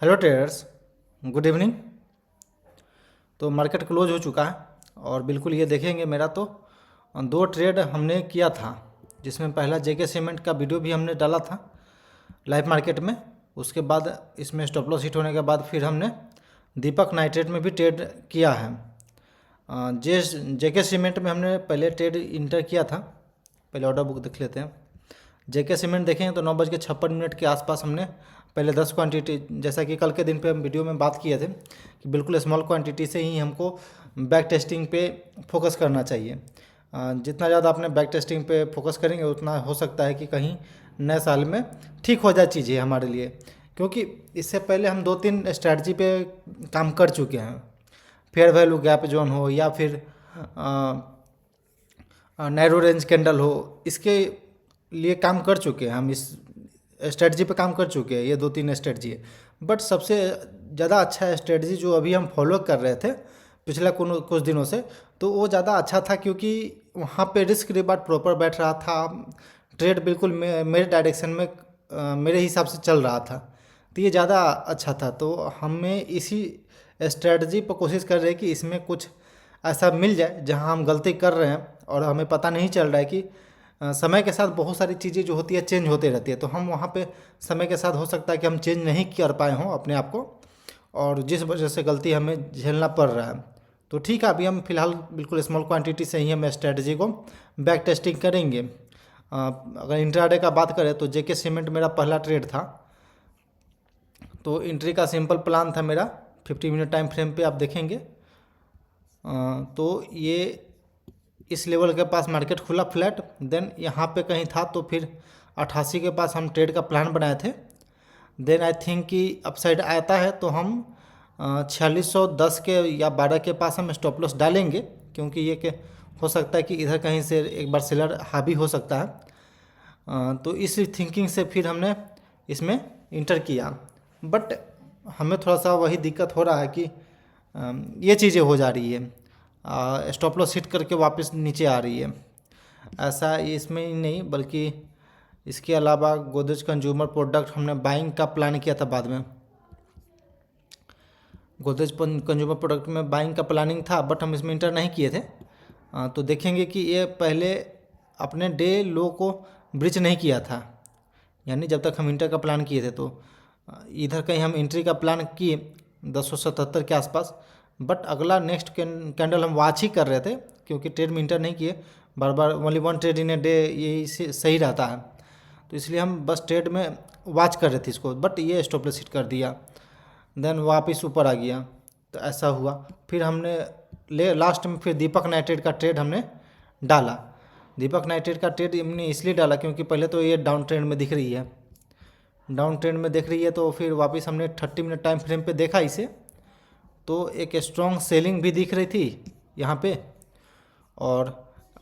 Hello traders, good evening. तो market close हो चुका है और बिल्कुल ये देखेंगे मेरा तो दो ट्रेड हमने किया था, जिसमें पहला जेके सीमेंट का वीडियो भी हमने डाला था लाइव मार्केट में। उसके बाद इसमें स्टॉप लॉस हिट होने के बाद फिर हमने दीपक नाइट्रेट में भी ट्रेड किया है। जे जेके सीमेंट में हमने पहले ट्रेड इंटर किया था। पहले ऑर्डर बुक देख लेते हैं। जेके सीमेंट देखें तो 9:56 के आसपास हमने पहले 10 क्वांटिटी, जैसा कि कल के दिन पे हम वीडियो में बात किए थे कि बिल्कुल स्मॉल क्वांटिटी से ही हमको बैक टेस्टिंग पे फोकस करना चाहिए। जितना ज़्यादा अपने बैक टेस्टिंग पे फोकस करेंगे उतना हो सकता है कि कहीं नए साल में ठीक हो जाए चीज़ें हमारे लिए, क्योंकि इससे पहले हम 2-3 स्ट्रैटी पे काम कर चुके हैं। फेयर वैल्यू गैप जोन हो या फिर नैरो रेंज कैंडल हो, इसके लिए काम कर चुके हैं। हम इस स्ट्रेटजी पे काम कर चुके हैं, ये 2-3 स्ट्रेटजी है। बट सबसे ज़्यादा अच्छा स्ट्रेटजी जो अभी हम फॉलो कर रहे थे पिछले कुछ दिनों से, तो वो ज़्यादा अच्छा था, क्योंकि वहाँ पे रिस्क रिवार्ड प्रॉपर बैठ रहा था। ट्रेड बिल्कुल मेरे डायरेक्शन में मेरे हिसाब से चल रहा था, तो ये ज़्यादा अच्छा था। तो हमें इसी स्ट्रेटजी पर कोशिश कर रहे हैं कि इसमें कुछ ऐसा मिल जाए जहाँ हम गलती कर रहे हैं और हमें पता नहीं चल रहा है कि समय के साथ बहुत सारी चीज़ें जो होती है चेंज होते रहती है। तो हम वहाँ पे समय के साथ हो सकता है कि हम चेंज नहीं कर पाए हों अपने आप को, और जिस वजह से गलती हमें झेलना पड़ रहा है। तो ठीक है, अभी हम फिलहाल बिल्कुल स्मॉल क्वांटिटी से ही हम स्ट्रेटजी को बैक टेस्टिंग करेंगे। अगर इंट्राडे का बात करें तो जेके सीमेंट मेरा पहला ट्रेड था। तो एंट्री का सिंपल प्लान था मेरा 50 मिनट टाइम फ्रेम पे, आप देखेंगे तो ये इस लेवल के पास मार्केट खुला फ्लैट, देन यहाँ पे कहीं था, तो फिर 88 के पास हम ट्रेड का प्लान बनाए थे। देन आई थिंक कि अपसाइड आता है तो हम 4610 के या 12 के पास हम स्टॉप लॉस डालेंगे, क्योंकि ये कि हो सकता है कि इधर कहीं से एक बार सेलर हावी हो सकता है। तो इस थिंकिंग से फिर हमने इसमें इंटर किया। बट हमें थोड़ा सा वही दिक्कत हो रहा है कि ये चीज़ें हो जा रही है, स्टॉप लॉस हिट करके वापस नीचे आ रही है। ऐसा इसमें ही नहीं, बल्कि इसके अलावा गोदरेज कंज्यूमर प्रोडक्ट हमने बाइंग का प्लान किया था बाद में। गोदरेज कंज्यूमर प्रोडक्ट में बाइंग का प्लानिंग था, बट हम इसमें इंटर नहीं किए थे। तो देखेंगे कि ये पहले अपने डे लो को ब्रीच नहीं किया था, यानी जब तक हम इंटर का प्लान किए थे। तो इधर कहीं हम एंट्री का प्लान किए 1077 के आसपास, बट अगला नेक्स्ट कैंडल हम वॉच ही कर रहे थे, क्योंकि ट्रेड में इंटर नहीं किए। बार बार only one trade in a day यही सही रहता है, तो इसलिए हम बस ट्रेड में वॉच कर रहे थे इसको। बट ये स्टॉप लॉस हिट कर दिया, देन वापस ऊपर आ गया, तो ऐसा हुआ। फिर हमने लास्ट में फिर दीपक नाइट्रेट का ट्रेड हमने डाला। दीपक नाइट्रेट का ट्रेड हमने इसलिए डाला क्योंकि पहले तो ये डाउन ट्रेंड में दिख रही है, डाउन ट्रेंड में दिख रही है। तो फिर वापस हमने 30 मिनट टाइम फ्रेम पे देखा इसे, तो एक स्ट्रॉन्ग सेलिंग भी दिख रही थी यहाँ पे। और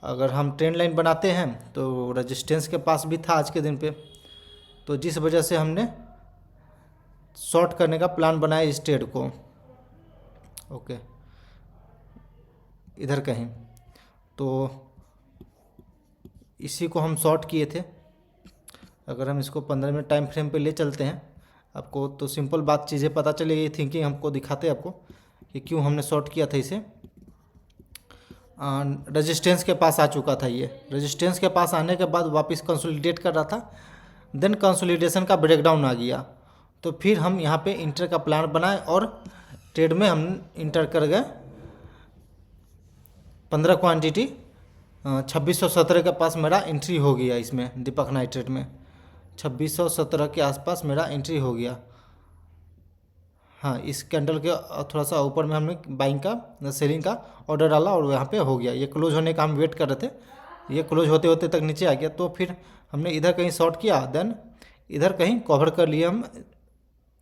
अगर हम ट्रेंड लाइन बनाते हैं तो रेजिस्टेंस के पास भी था आज के दिन पे, तो जिस वजह से हमने शॉर्ट करने का प्लान बनाया इस ट्रेड को। ओके, इधर कहीं तो इसी को हम शॉर्ट किए थे। अगर हम इसको 15 मिनट टाइम फ्रेम पे ले चलते हैं आपको, तो सिंपल बात चीज़ें पता चलेगी। थिंकिंग हमको दिखाते हैं आपको कि क्यों हमने शॉर्ट किया था इसे। रेजिस्टेंस के पास आ चुका था, ये रेजिस्टेंस के पास आने के बाद वापस कंसोलिडेट कर रहा था, देन कंसोलिडेशन का ब्रेकडाउन आ गया। तो फिर हम यहाँ पे इंटर का प्लान बनाए और ट्रेड में हम इंटर कर गए 15 क्वांटिटी। 2617 के पास मेरा एंट्री हो गया इसमें, दीपक नाइट्रेट में 2617 के आसपास मेरा एंट्री हो गया। हाँ, इस कैंडल के थोड़ा सा ऊपर में हमने बाइंग का सेलिंग का ऑर्डर डाला और यहाँ पे हो गया। ये क्लोज होने का हम वेट कर रहे थे, ये क्लोज होते होते तक नीचे आ गया। तो फिर हमने इधर कहीं शॉर्ट किया, देन इधर कहीं कवर कर लिया हम,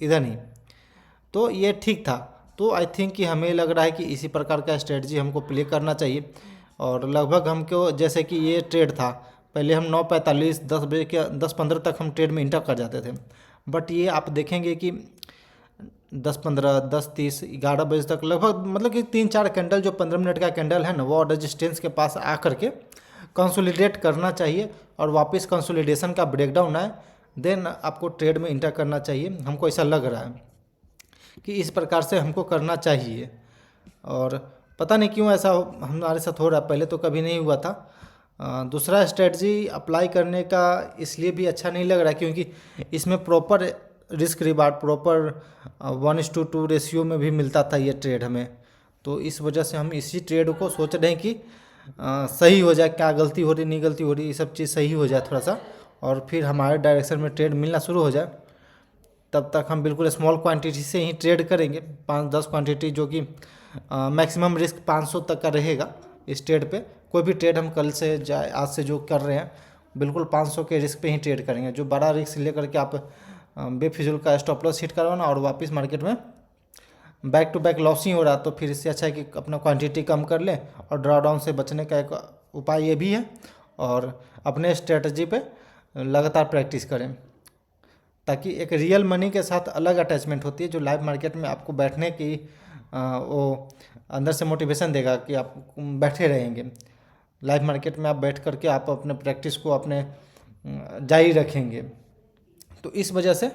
इधर नहीं। तो ये ठीक था। तो आई थिंक कि हमें लग रहा है कि इसी प्रकार का स्ट्रेटजी हमको प्ले करना चाहिए। और लगभग हमको, जैसे कि ये ट्रेड था, पहले हम 9:45 10 बजे के 10:15 तक हम ट्रेड में इंटर कर जाते थे। बट ये आप देखेंगे कि 10:15 10:30 11 बजे तक लगभग, मतलब कि 3-4 कैंडल जो 15 मिनट का कैंडल है ना, वो रेजिस्टेंस के पास आ करके कंसोलिडेट करना चाहिए और वापस कंसोलिडेशन का ब्रेकडाउन आए, देन आपको ट्रेड में इंटर करना चाहिए। हमको ऐसा लग रहा है। कि इस प्रकार से हमको करना चाहिए। और पता नहीं क्यों ऐसा हमारे साथ हो रहा है, पहले तो कभी नहीं हुआ था। दूसरा स्ट्रेटजी अप्लाई करने का इसलिए भी अच्छा नहीं लग रहा क्योंकि इसमें proper risk reward proper 1:2 ratio में भी मिलता था ये ट्रेड हमें। तो इस वजह से हम इसी ट्रेड को सोच रहे हैं कि सही हो जाए, क्या गलती हो रही नहीं गलती हो रही ये सब चीज़ सही हो जाए थोड़ा सा, और फिर हमारे डायरेक्शन में ट्रेड मिलना शुरू हो जाए। तब तक हम बिल्कुल स्मॉल क्वांटिटी से ही ट्रेड करेंगे, 5-10 क्वांटिटी, जो कि मैक्सिमम रिस्क 500 तक का रहेगा इस ट्रेड पे। कोई भी ट्रेड हम कल से जाए आज से जो कर रहे हैं बिल्कुल 500 के रिस्क पे ही ट्रेड करेंगे। जो बड़ा रिस्क लेकर के आप बेफिजुल का स्टॉप लॉस हिट करवाना और वापस मार्केट में बैक टू बैक लॉस ही हो रहा, तो फिर इससे अच्छा है कि अपना क्वांटिटी कम कर लें। और ड्रा डाउन से बचने का एक उपाय ये भी है, और अपने स्ट्रेटजी पे लगातार प्रैक्टिस करें, ताकि एक रियल मनी के साथ अलग अटैचमेंट होती है जो लाइव मार्केट में आपको बैठने की वो अंदर से मोटिवेशन देगा कि आप बैठे रहेंगे। लाइव मार्केट में आप बैठ करके आप अपने प्रैक्टिस को अपने जारी रखेंगे। तो इस वजह से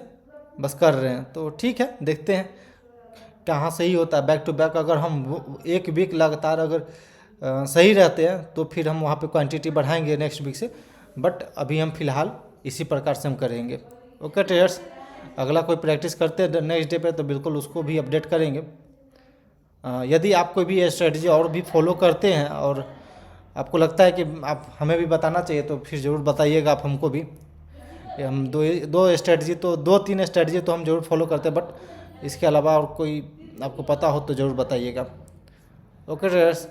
बस कर रहे हैं। तो ठीक है, देखते हैं कहाँ सही होता है। बैक टू बैक अगर हम एक वीक लगातार अगर सही रहते हैं तो फिर हम वहाँ पे क्वांटिटी बढ़ाएंगे नेक्स्ट वीक से, बट अभी हम फिलहाल इसी प्रकार से हम करेंगे। ओके ट्रेडर्स, अगला कोई प्रैक्टिस करते हैं नेक्स्ट डे पे तो बिल्कुल उसको भी अपडेट करेंगे। यदि आप कोई भी स्ट्रेटजी और भी फॉलो करते हैं और आपको लगता है कि आप हमें भी बताना चाहिए तो फिर ज़रूर बताइएगा आप हमको भी। हम दो स्ट्रेटजी तो 2-3 स्ट्रेटजी तो हम जरूर फॉलो करते हैं, बट इसके अलावा और कोई आपको पता हो तो ज़रूर बताइएगा। Okay traders,